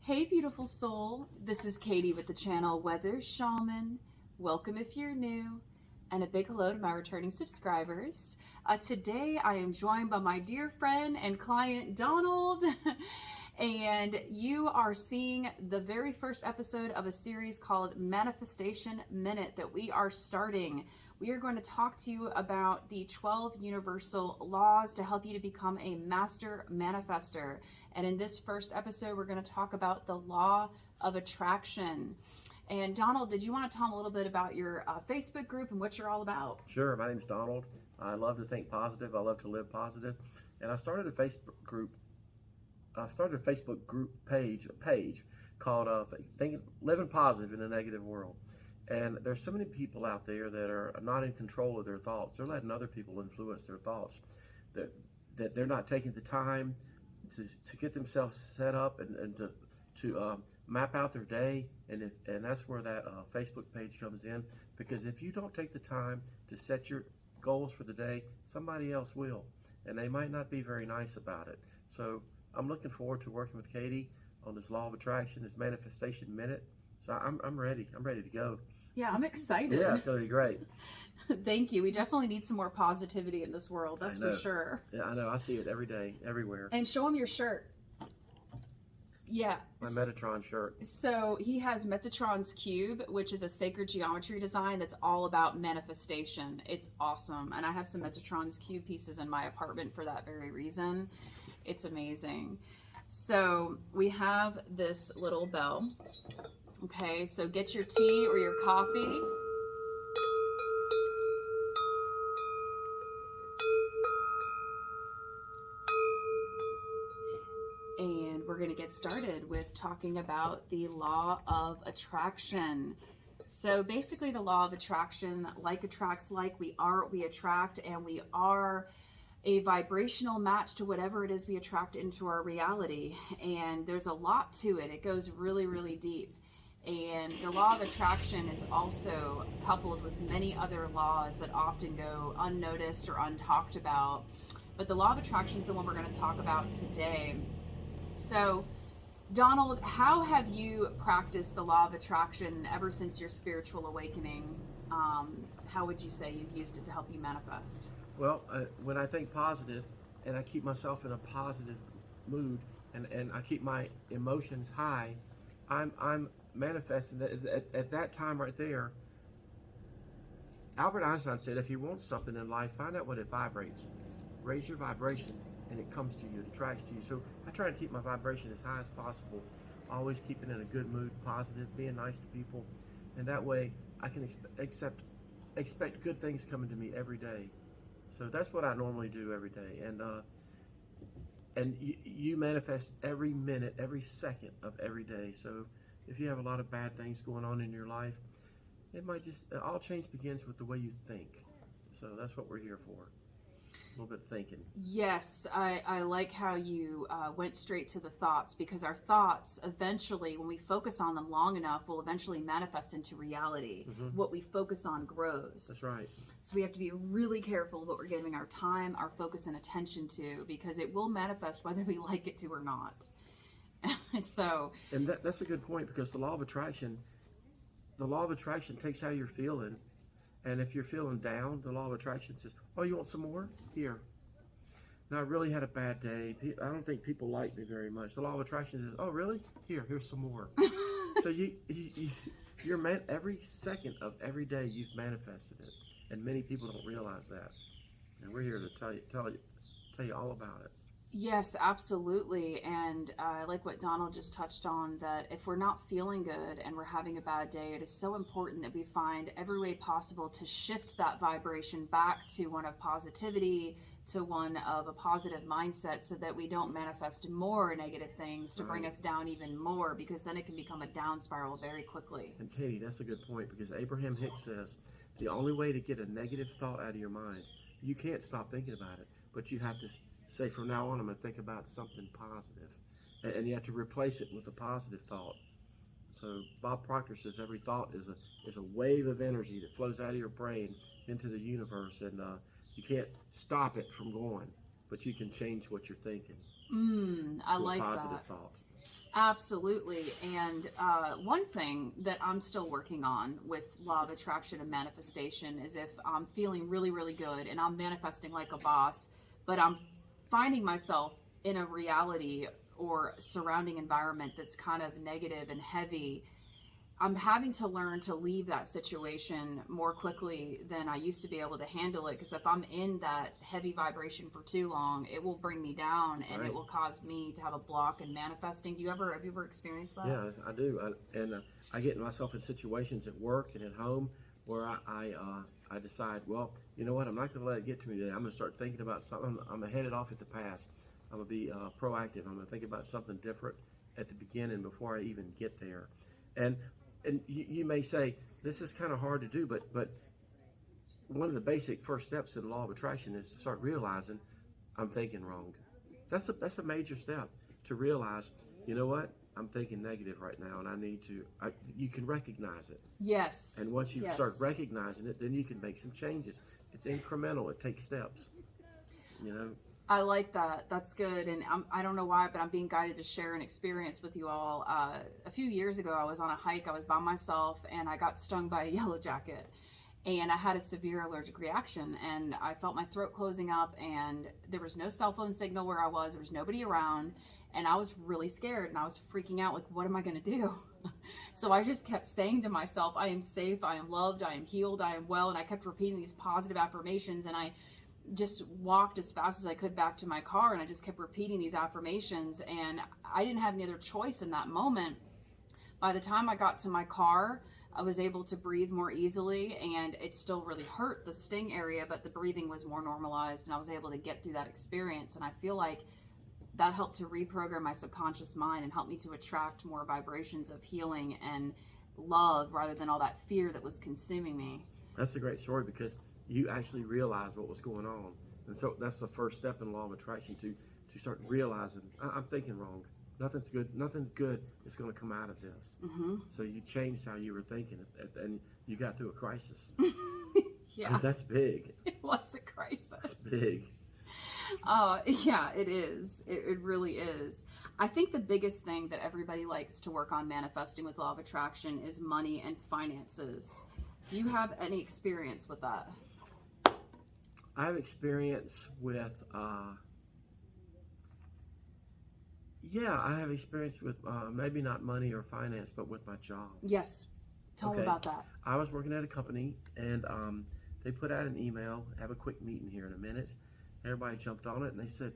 Hey, beautiful soul. This is Katie with the channel Weather Shaman. Welcome if you're new, and a big hello to my returning subscribers. Today, I am joined by my dear friend and client, Donald. And you are seeing the very first episode of a series called Manifestation Minute that we are starting. We are going to talk to you about the 12 universal laws to help you to become a master manifester. And in this first episode, we're going to talk about the law of attraction. And Donald, did you want to tell them a little bit about your Facebook group and what you're all about? Sure. My name's Donald. I love to think positive. I love to live positive. And I started a Facebook group. Page called Living Positive in a Negative World. And there's so many people out there that are not in control of their thoughts. They're letting other people influence their thoughts. That they're not taking the time to get themselves set up and to map out their day. And that's where that Facebook page comes in. Because if you don't take the time to set your goals for the day, somebody else will. And they might not be very nice about it. So I'm looking forward to working with Katie on this law of attraction, this manifestation minute. So I'm ready. I'm ready to go. Yeah, I'm excited. Yeah, it's going to be great. Thank you. We definitely need some more positivity in this world. That's for sure. Yeah, I know. I see it every day, everywhere. And show him your shirt. Yeah. My Metatron shirt. So he has Metatron's Cube, which is a sacred geometry design that's all about manifestation. It's awesome. And I have some Metatron's Cube pieces in my apartment for that very reason. It's amazing. So we have this little bell. Okay, so get your tea or your coffee. And we're going to get started with talking about the law of attraction. So basically the law of attraction, like attracts like, we are what we attract, and we are a vibrational match to whatever it is we attract into our reality. And there's a lot to it. It goes really, really deep. And the law of attraction is also coupled with many other laws that often go unnoticed or untalked about. But the law of attraction is the one we're going to talk about today. So, Donald, how have you practiced the law of attraction ever since your spiritual awakening? How would you say you've used it to help you manifest? Well, when I think positive and I keep myself in a positive mood and I keep my emotions high, I'm manifesting that at that time right there. Albert Einstein said, if you want something in life, find out what it vibrates. Raise your vibration and it comes to you, it attracts to you. So I try to keep my vibration as high as possible, always keeping in a good mood, positive, being nice to people. And that way I can expect good things coming to me every day. So that's what I normally do every day. And you manifest every minute, every second of every day. So if you have a lot of bad things going on in your life, it might just, all change begins with the way you think. So that's what we're here for. A little bit of thinking. Yes, I like how you went straight to the thoughts, because our thoughts eventually, when we focus on them long enough, will eventually manifest into reality. Mm-hmm. What we focus on grows. That's right. So we have to be really careful what we're giving our time, our focus, and attention to, because it will manifest whether we like it to or not. So. And that's a good point, because the law of attraction takes how you're feeling. And if you're feeling down, the law of attraction says, oh, you want some more? Here. Now, I really had a bad day. I don't think people like me very much. The law of attraction says, oh, really? Here's some more. So you're every second of every day you've manifested it. And many people don't realize that. And we're here to tell you all about it. Yes, absolutely. And I like what Donald just touched on, that if we're not feeling good and we're having a bad day, it is so important that we find every way possible to shift that vibration back to one of positivity, to one of a positive mindset, so that we don't manifest more negative things to bring us down even more, because then it can become a down spiral very quickly. And Katie, that's a good point, because Abraham Hicks says the only way to get a negative thought out of your mind, you can't stop thinking about it, but you have to say, from now on, I'm going to think about something positive. And you have to replace it with a positive thought. So Bob Proctor says every thought is a wave of energy that flows out of your brain into the universe. And you can't stop it from going, but you can change what you're thinking. I like positive that. thoughts. Absolutely. And one thing that I'm still working on with law of attraction and manifestation is if I'm feeling really, really good and I'm manifesting like a boss, but I'm finding myself in a reality or surrounding environment that's kind of negative and heavy, I'm having to learn to leave that situation more quickly than I used to be able to handle it. Because if I'm in that heavy vibration for too long, it will bring me down and Right. it will cause me to have a block in manifesting. Have you ever experienced that? Yeah, I do. I get myself in situations at work and at home where I decide, well, you know what, I'm not going to let it get to me today. I'm going to start thinking about something. I'm going to head it off at the pass. I'm going to be proactive. I'm going to think about something different at the beginning before I even get there. And you may say, this is kind of hard to do, but one of the basic first steps in the law of attraction is to start realizing I'm thinking wrong. That's a major step to realize, you know what, I'm thinking negative right now, and I need to. You can recognize it, Yes. and once you Yes. start recognizing it, then you can make some changes. It's incremental. It takes steps. You know. I like that. That's good. And I don't know why, but I'm being guided to share an experience with you all. A few years ago, I was on a hike. I was by myself, and I got stung by a yellow jacket. And I had a severe allergic reaction, and I felt my throat closing up, and there was no cell phone signal where I was. There was nobody around, and I was really scared, and I was freaking out, like, what am I going to do? So I just kept saying to myself, I am safe, I am loved, I am healed, I am well, and I kept repeating these positive affirmations, and I just walked as fast as I could back to my car, and I just kept repeating these affirmations, and I didn't have any other choice in that moment. By the time I got to my car, I was able to breathe more easily, and it still really hurt the sting area, but the breathing was more normalized, and I was able to get through that experience. And I feel like that helped to reprogram my subconscious mind and help me to attract more vibrations of healing and love rather than all that fear that was consuming me. That's a great story because you actually realized what was going on, and so that's the first step in law of attraction to start realizing I'm thinking wrong. Nothing's good. Nothing good is going to come out of this. Mm-hmm. So you changed how you were thinking, and you got through a crisis. Yeah, That's big. it was a crisis. That's big. Yeah, it is. It really is. I think the biggest thing that everybody likes to work on manifesting with law of attraction is money and finances. Do you have any experience with that? I have experience with, I have experience with maybe not money or finance, but with my job. Yes. Tell me about that. I was working at a company, and they put out an email, have a quick meeting here in a minute. Everybody jumped on it, and they said,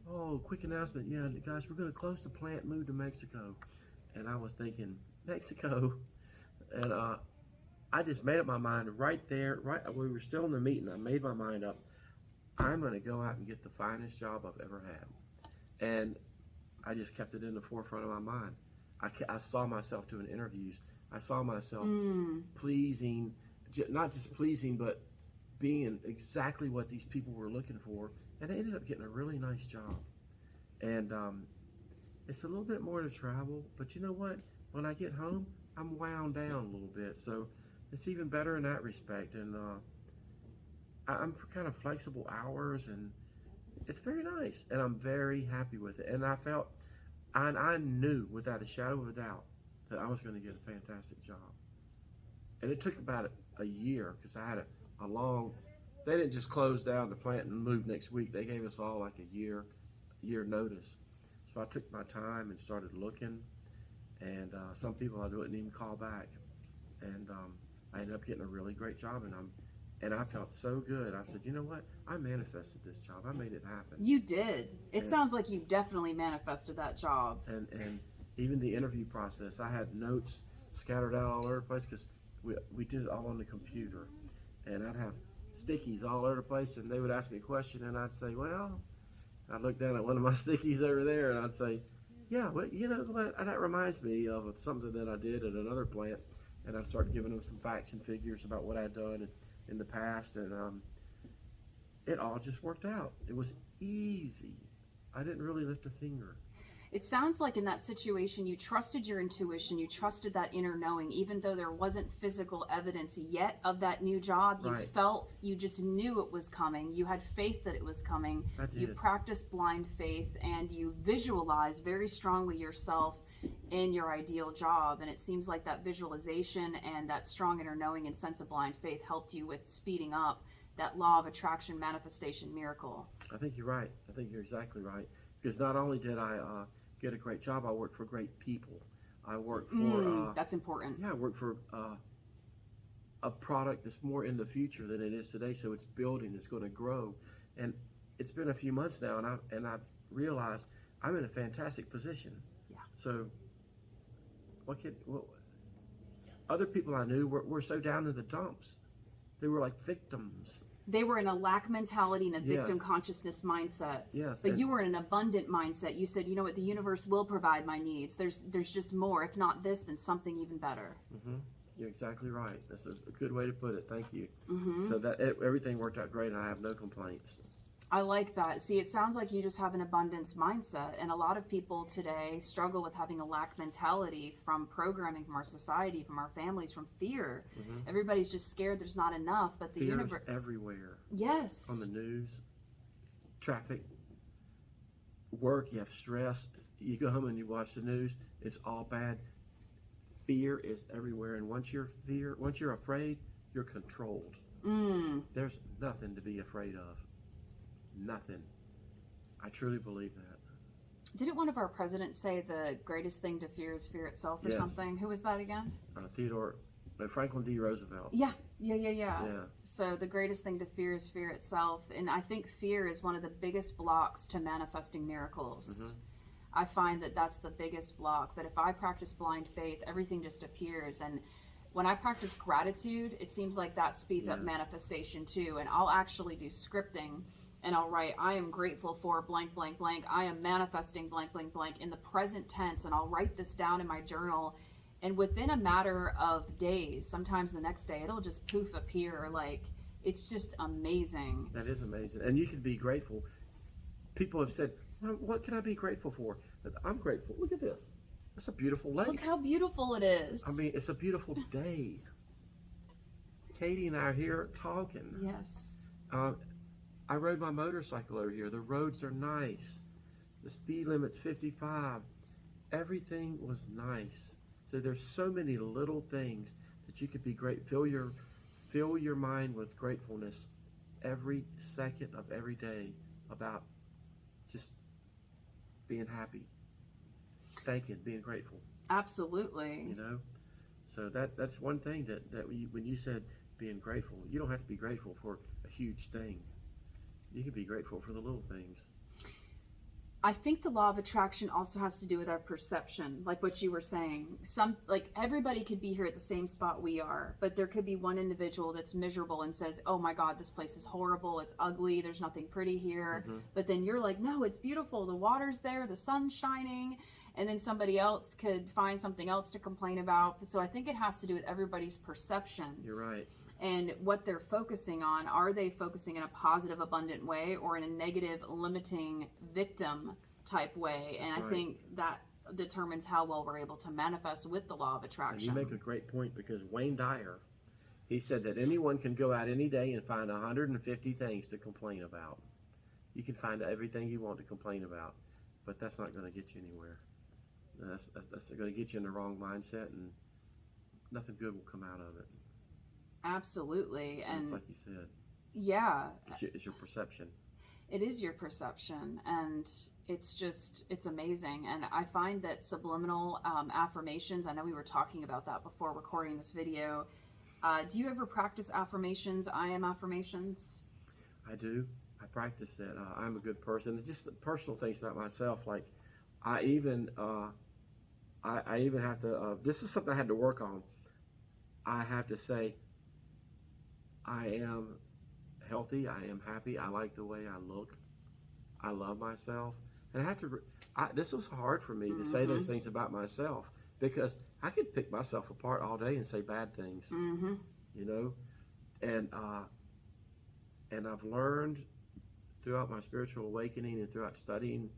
oh, quick announcement, yeah, guys, we're going to close the plant, move to Mexico. And I was thinking, Mexico? And I just made up my mind right there, we were still in the meeting, I made my mind up. I'm going to go out and get the finest job I've ever had. And I just kept it in the forefront of my mind. I saw myself doing interviews. I saw myself pleasing, not just pleasing, but being exactly what these people were looking for. And I ended up getting a really nice job. And it's a little bit more to travel, but you know what? When I get home, I'm wound down a little bit. So it's even better in that respect. And I'm kind of flexible hours, and it's very nice. And I'm very happy with it. And I knew without a shadow of a doubt that I was going to get a fantastic job. And it took about a year because I had a long, they didn't just close down the plant and move next week. They gave us all like a year notice. So I took my time and started looking, and some people I didn't even call back. And I ended up getting a really great job, and I felt so good. I said, you know what? I manifested this job. I made it happen. You did. It sounds like you definitely manifested that job. And even the interview process, I had notes scattered out all over the place because we did it all on the computer. And I'd have stickies all over the place, and they would ask me a question, and I'd say, well, I'd look down at one of my stickies over there, and I'd say, yeah, well, you know, that reminds me of something that I did at another plant. And I'd start giving them some facts and figures about what I'd done in the past, and it all just worked out. It was easy. I didn't really lift a finger. It sounds like in that situation, you trusted your intuition, you trusted that inner knowing, even though there wasn't physical evidence yet of that new job. You felt, you just knew it was coming. You had faith that it was coming. I did. You practiced blind faith, and you visualized very strongly yourself in your ideal job. And it seems like that visualization and that strong inner knowing and sense of blind faith helped you with speeding up that law of attraction manifestation miracle. I think you're right. I think you're exactly right. Because not only did I get a great job, I worked for great people. I worked for... that's important. Yeah, I worked for a product that's more in the future than it is today. So it's building, it's going to grow. And it's been a few months now, and I've realized I'm in a fantastic position. Yeah. So other people I knew were so down in the dumps. They were like victims. They were in a lack mentality and a victim Yes. consciousness mindset. Yes. But you were in an abundant mindset. You said, you know what, the universe will provide my needs. There's just more. If not this, then something even better. Mm-hmm. You're exactly right. That's a good way to put it. Thank you. Mm-hmm. So that everything worked out great, and I have no complaints. I like that. See, it sounds like you just have an abundance mindset. And a lot of people today struggle with having a lack mentality from programming from our society, from our families, from fear. Mm-hmm. Everybody's just scared there's not enough. But the Fear universe... is everywhere. Yes. On the news, traffic, work, you have stress. You go home and you watch the news, it's all bad. Fear is everywhere. And once you're afraid, you're controlled. There's nothing to be afraid of. Nothing. I truly believe that. Didn't one of our presidents say the greatest thing to fear is fear itself or Yes. something? Who was that again? Franklin D. Roosevelt. Yeah. Yeah. So the greatest thing to fear is fear itself. And I think fear is one of the biggest blocks to manifesting miracles. Mm-hmm. I find that that's the biggest block. But if I practice blind faith, everything just appears. And when I practice gratitude, it seems like that speeds up Yes. manifestation too. And I'll actually do scripting. And I'll write, I am grateful for blank, blank, blank. I am manifesting blank, blank, blank in the present tense. And I'll write this down in my journal. And within a matter of days, sometimes the next day, it'll just poof appear. Like, it's just amazing. That is amazing. And you can be grateful. People have said, well, what can I be grateful for? I'm grateful. Look at this. It's a beautiful lake. Look how beautiful it is. I mean, it's a beautiful day. Katie and I are here talking. Yes. I rode my motorcycle over here. The roads are nice. The speed limit's 55. Everything was nice. So there's so many little things that you could be great. Fill your mind with gratefulness every second of every day about just being happy, thanking, being grateful. Absolutely. You know, so that's one thing that when you said being grateful, you don't have to be grateful for a huge thing. You can be grateful for the little things. I think the law of attraction also has to do with our perception, like what you were saying. Everybody could be here at the same spot we are, but there could be one individual that's miserable and says, oh my God, this place is horrible, it's ugly, there's nothing pretty here. Mm-hmm. But then you're like, no, it's beautiful, the water's there, the sun's shining. And then somebody else could find something else to complain about. So I think it has to do with everybody's perception. You're right. And what they're focusing on. Are they focusing in a positive, abundant way or in a negative, limiting, victim type way? And That's I right. think that determines how well we're able to manifest with the law of And attraction. you make a great point, because Wayne Dyer, he said that anyone can go out any day and find 150 things to complain about. You can find everything you want to complain about, but that's not going to get you anywhere. That's going to get you in the wrong mindset, and nothing good will come out of it. Absolutely. So And it's like you said. yeah, It's your perception. it is your perception, and it's amazing. And I find that subliminal affirmations, I know we were talking about that before recording this video. Do you ever practice affirmations? I am affirmations? I do. I practice that. I'm a good person. It's just personal things about myself. Like I even have to. This is something I had to work on. I have to say, I am healthy. I am happy. I like the way I look. I love myself. And I have to. This was hard for me to say those things about myself, because I could pick myself apart all day and say bad things. Mm-hmm. You know, and I've learned throughout my spiritual awakening and throughout studying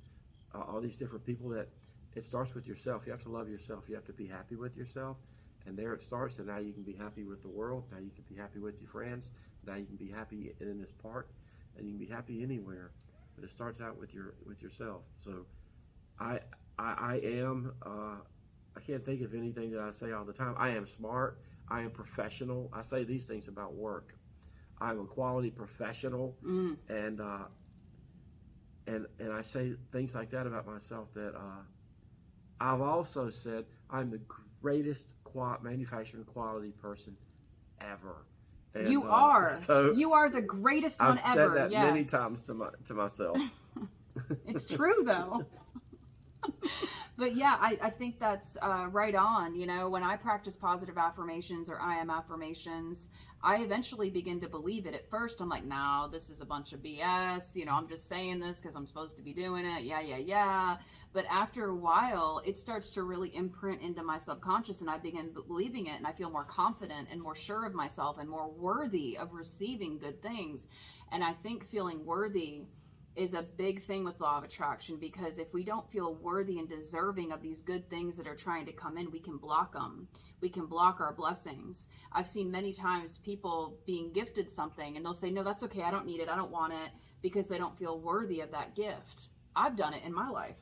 all these different people that it starts with yourself. You have to love yourself. You have to be happy with yourself. And there it starts. And now you can be happy with the world. Now you can be happy with your friends. Now you can be happy in this park. And you can be happy anywhere. But it starts out with yourself. So I I am. I can't think of anything that I say all the time. I am smart. I am professional. I say these things about work. I'm a quality professional, and I say things like that about myself. That I've also said I'm the greatest manufacturing quality person ever. And, you are. So you are the greatest one I've said ever. that Yes. many times to myself. It's true though. But yeah, I think that's right on. You know, when I practice positive affirmations or I am affirmations, I eventually begin to believe it. At first, I'm like, no, this is a bunch of BS. You know, I'm just saying this because I'm supposed to be doing it. Yeah. But after a while, it starts to really imprint into my subconscious, and I begin believing it, and I feel more confident and more sure of myself and more worthy of receiving good things. And I think feeling worthy is a big thing with law of attraction, because if we don't feel worthy and deserving of these good things that are trying to come in, we can block them. We can block our blessings. I've seen many times people being gifted something and they'll say, no, that's okay, I don't need it, I don't want it, because they don't feel worthy of that gift. I've done it in my life,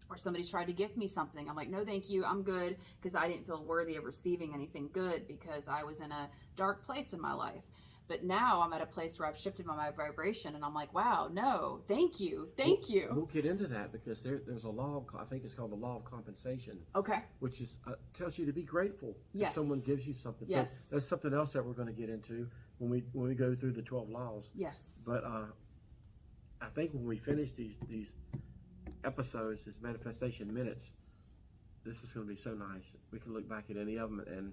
or somebody's tried to gift me something. I'm like, no, thank you, I'm good, because I didn't feel worthy of receiving anything good because I was in a dark place in my life. But now I'm at a place where I've shifted my vibration, and I'm like, wow, no, thank you. We'll get into that, because there's a law of, I think it's called the law of compensation. Okay. Which is tells you to be grateful Yes. if someone gives you something. Yes. So that's something else that we're going to get into when we go through the 12 laws. Yes. But I think when we finish these episodes, these manifestation minutes, this is going to be so nice. We can look back at any of them,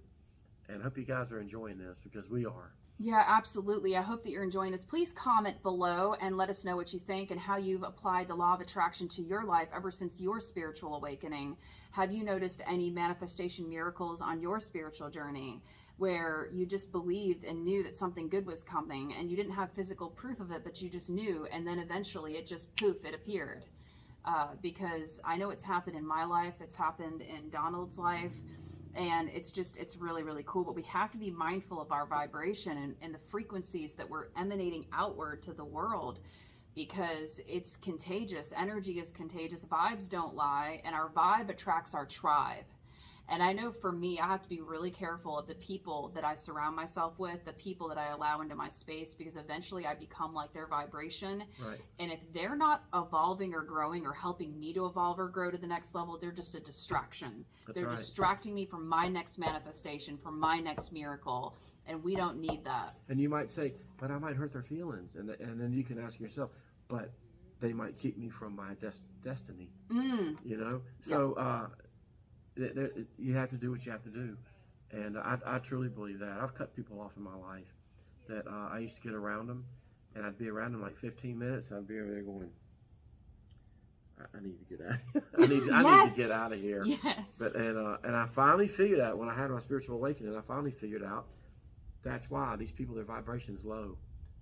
and hope you guys are enjoying this, because we are. Yeah, absolutely. I hope that you're enjoying this. Please comment below and let us know what you think and how you've applied the law of attraction to your life ever since your spiritual awakening. Have you noticed any manifestation miracles on your spiritual journey where you just believed and knew that something good was coming, and you didn't have physical proof of it, but you just knew, and then eventually it just poof, it appeared? Because I know it's happened in my life, it's happened in Donald's life, and it's really, really cool. But we have to be mindful of our vibration and the frequencies that we're emanating outward to the world, because it's contagious. Energy is contagious. Vibes don't lie, and our vibe attracts our tribe. And I know for me, I have to be really careful of the people that I surround myself with, the people that I allow into my space, because eventually I become like their vibration. Right. And if they're not evolving or growing or helping me to evolve or grow to the next level, they're just a distraction. They're right. distracting me from my next manifestation, from my next miracle. And we don't need that. And you might say, but I might hurt their feelings. And then you can ask yourself, but they might keep me from my destiny. You know? So, you have to do what you have to do. And I truly believe that. I've cut people off in my life that I used to get around them, and I'd be around them like 15 minutes, and I'd be over there going, I need to get out of here. I need to get out of here. Yes. But and I finally figured out, when I had my spiritual awakening, I finally figured out that's why these people, their vibration is low.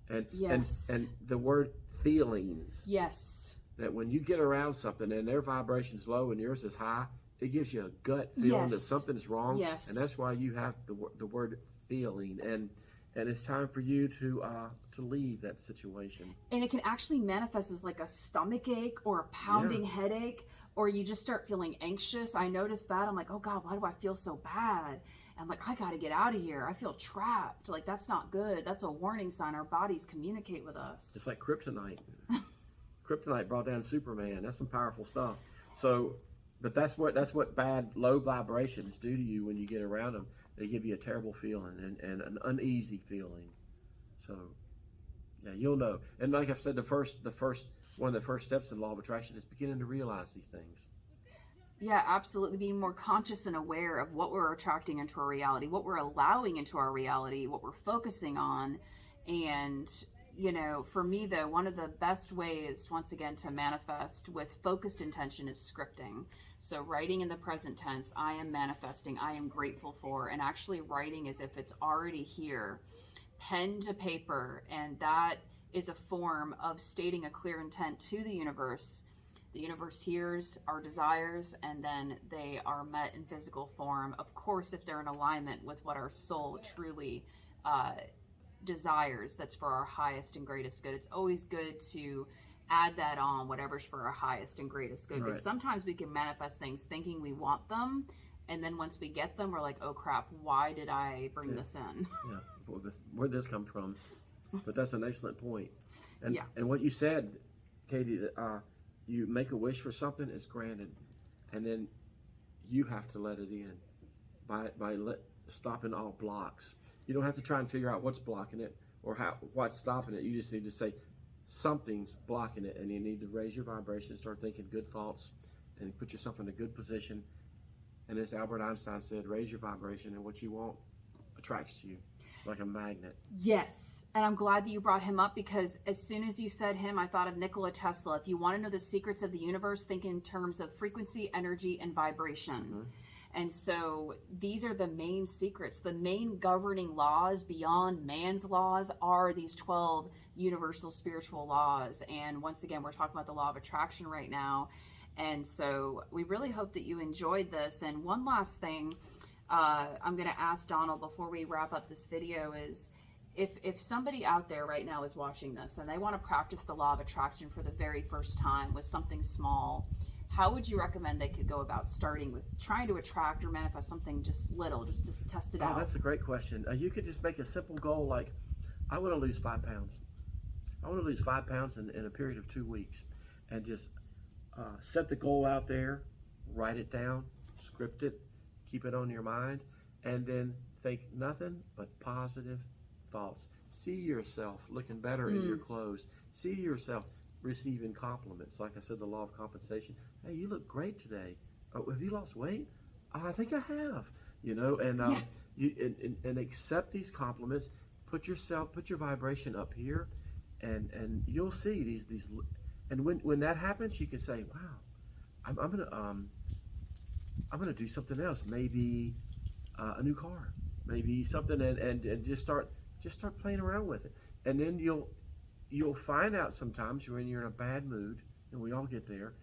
And Yes. and the word feelings. Yes. That when you get around something and their vibration's low and yours is high, it gives you a gut feeling that something's wrong. Yes. And that's why you have the word feeling. And it's time for you to leave that situation. And it can actually manifest as like a stomach ache or a pounding headache, or you just start feeling anxious. I noticed that. I'm like, oh God, why do I feel so bad? And I'm like, I got to get out of here. I feel trapped. Like, that's not good. That's a warning sign. Our bodies communicate with us. It's like kryptonite. Kryptonite brought down Superman. That's some powerful stuff. So, but that's what bad, low vibrations do to you when you get around them. They give you a terrible feeling and an uneasy feeling. So, yeah, you'll know. And like I've said, the first one of the first steps in law of attraction is beginning to realize these things. Yeah, absolutely. Being more conscious and aware of what we're attracting into our reality, what we're allowing into our reality, what we're focusing on. And, you know, for me, though, one of the best ways, once again, to manifest with focused intention is scripting. So writing in the present tense, I am manifesting, I am grateful for, and actually writing as if it's already here, pen to paper. And that is a form of stating a clear intent to the universe. The universe hears our desires, and then they are met in physical form. Of course, if they're in alignment with what our soul truly desires, that's for our highest and greatest good. It's always good to add that on, whatever's for our highest and greatest good. Because sometimes we can manifest things thinking we want them, and then once we get them, we're like, oh crap, why did I bring this in? Yeah, where'd this come from? But that's an excellent point. And what you said, Katie, that you make a wish for something, it's granted, and then you have to let it in by stopping all blocks. You don't have to try and figure out what's blocking it or what's stopping it. You just need to say something's blocking it, and you need to raise your vibration, start thinking good thoughts, and put yourself in a good position. And as Albert Einstein said, raise your vibration, and what you want attracts to you like a magnet. Yes, and I'm glad that you brought him up, because as soon as you said him, I thought of Nikola Tesla. If you want to know the secrets of the universe, think in terms of frequency, energy, and vibration. And so these are the main secrets. The main governing laws beyond man's laws are these 12 universal spiritual laws. And once again, we're talking about the law of attraction right now. And so we really hope that you enjoyed this. And one last thing I'm going to ask Donald before we wrap up this video is, if somebody out there right now is watching this and they want to practice the law of attraction for the very first time with something small, how would you recommend they could go about starting with trying to attract or manifest something just little, just to test it out? That's a great question. You could just make a simple goal like, I want to lose 5 pounds. I want to lose 5 pounds in a period of 2 weeks. And just set the goal out there, write it down, script it, keep it on your mind, and then think nothing but positive thoughts. See yourself looking better in your clothes. See yourself receiving compliments. Like I said, the law of compensation. Hey, you look great today. Oh, have you lost weight? I think I have. You know, and and accept these compliments. Put your vibration up here, and you'll see these. And when that happens, you can say, "Wow, I'm gonna do something else. Maybe a new car, maybe something," and just start playing around with it. And then you'll find out sometimes when you're in a bad mood, and we all get there,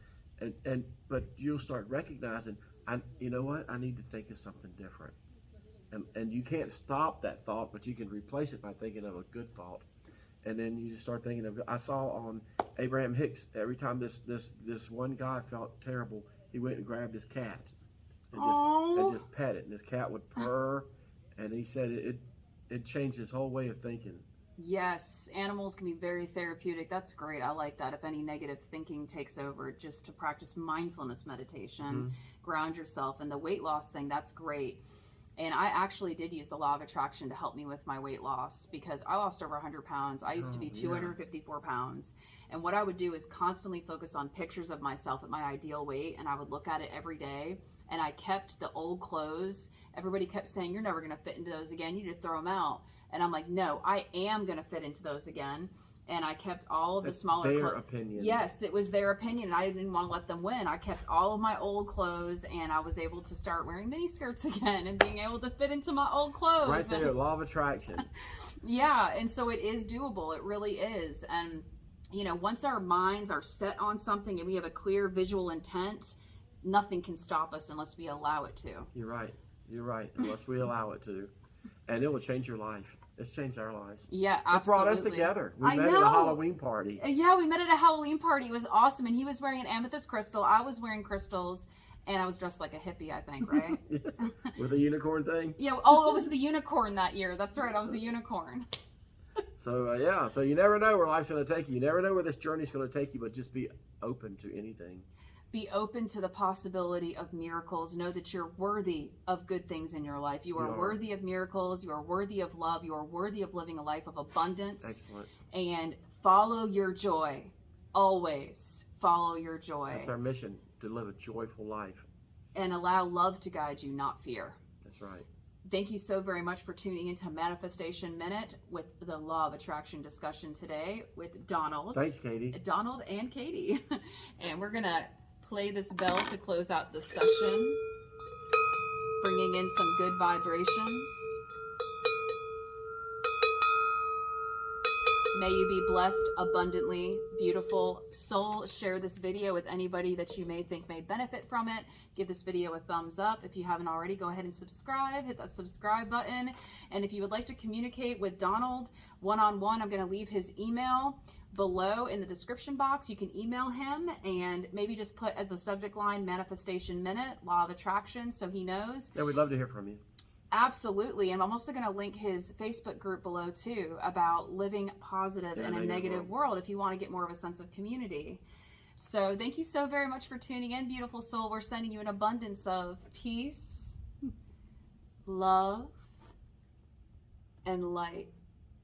but you'll start recognizing, you know what, I need to think of something different. And you can't stop that thought, but you can replace it by thinking of a good thought. And then you just start thinking of, I saw on Abraham Hicks, every time this one guy felt terrible, he went and grabbed his cat and just pet it, and his cat would purr, and he said it changed his whole way of thinking. Yes, animals can be very therapeutic. That's great. I like that. If any negative thinking takes over, just to practice mindfulness meditation, ground yourself. And the weight loss thing, that's great. And I actually did use the law of attraction to help me with my weight loss, because I lost over 100 pounds. I used to be 254 pounds. And what I would do is constantly focus on pictures of myself at my ideal weight, and I would look at it every day. And I kept the old clothes. Everybody kept saying, you're never going to fit into those again. You need to throw them out. And I'm like, no, I am going to fit into those again. And I kept all of the smaller clothes. Their opinion. Yes, it was their opinion, and I didn't want to let them win. I kept all of my old clothes, and I was able to start wearing mini skirts again and being able to fit into my old clothes. Right there, law of attraction. Yeah, and so it is doable. It really is. And, you know, once our minds are set on something and we have a clear visual intent, nothing can stop us unless we allow it to. You're right. You're right. Unless we allow it to. And it will change your life. It's changed our lives. Yeah, absolutely. It brought us together. We met at a Halloween party. Yeah, we met at a Halloween party. It was awesome. And he was wearing an amethyst crystal. I was wearing crystals. And I was dressed like a hippie, I think, right? With a unicorn thing? Yeah. Oh, it was the unicorn that year. That's right. I was a unicorn. So, so you never know where life's going to take you. You never know where this journey's going to take you, but just be open to anything. Be open to the possibility of miracles. Know that you're worthy of good things in your life. You are worthy of miracles. You are worthy of love. You are worthy of living a life of abundance. Excellent. And follow your joy. Always follow your joy. That's our mission, to live a joyful life. And allow love to guide you, not fear. That's right. Thank you so very much for tuning into Manifestation Minute with the Law of Attraction discussion today with Donald. Thanks, Katie. Donald and Katie. And we're going to play this bell to close out the session, bringing in some good vibrations. May you be blessed abundantly, beautiful soul. Share this video with anybody that you may think may benefit from it. Give this video a thumbs up. If you haven't already, go ahead and subscribe. Hit that subscribe button. And if you would like to communicate with Donald one-on-one, I'm going to leave his email below in the description box. You can email him and maybe just put as a subject line Manifestation Minute, Law of Attraction, so he knows. Yeah, we'd love to hear from you. Absolutely. And I'm also going to link his Facebook group below too about living positive in a negative world if you want to get more of a sense of community. So thank you so very much for tuning in, beautiful soul. We're sending you an abundance of peace, love, and light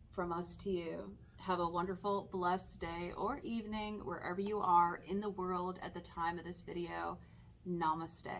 from us to you. Have a wonderful, blessed day or evening wherever you are in the world at the time of this video. Namaste.